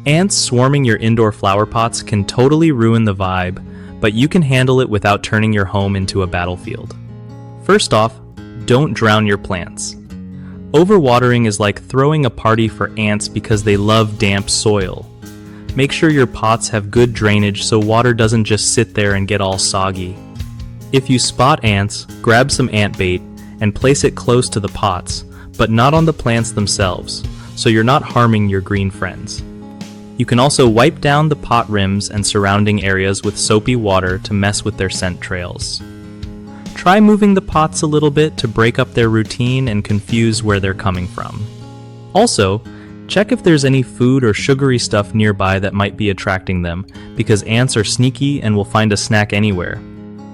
Ants swarming your indoor flower pots can totally ruin the vibe, but you can handle it without turning your home into a battlefield. First off, don't drown your plants. Overwatering is like throwing a party for ants because they love damp soil. Make sure your pots have good drainage so water doesn't just sit there and get all soggy. If you spot ants, grab some ant bait and place it close to the pots, but not on the plants themselves, so you're not harming your green friends. You can also wipe down the pot rims and surrounding areas with soapy water to mess with their scent trails. Try moving the pots a little bit to break up their routine and confuse where they're coming from. Also, check if there's any food or sugary stuff nearby that might be attracting them, because ants are sneaky and will find a snack anywhere.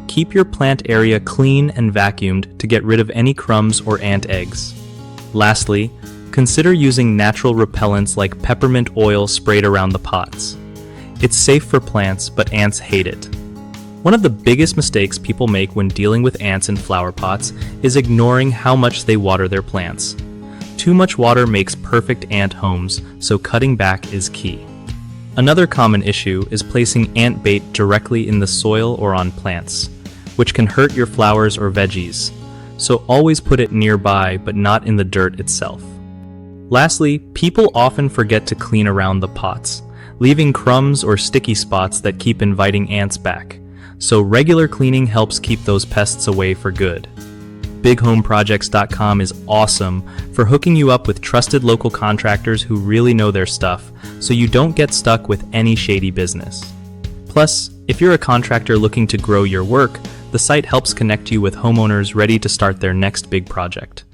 Keep your plant area clean and vacuumed to get rid of any crumbs or ant eggs. Lastly, consider using natural repellents like peppermint oil sprayed around the pots. It's safe for plants, but ants hate it. One of the biggest mistakes people make when dealing with ants in flower pots is ignoring how much they water their plants. Too much water makes perfect ant homes, so cutting back is key. Another common issue is placing ant bait directly in the soil or on plants, which can hurt your flowers or veggies, so always put it nearby but not in the dirt itself. Lastly, people often forget to clean around the pots, leaving crumbs or sticky spots that keep inviting ants back, so regular cleaning helps keep those pests away for good. BigHomeProjects.com is awesome for hooking you up with trusted local contractors who really know their stuff, so you don't get stuck with any shady business. Plus, if you're a contractor looking to grow your work, the site helps connect you with homeowners ready to start their next big project.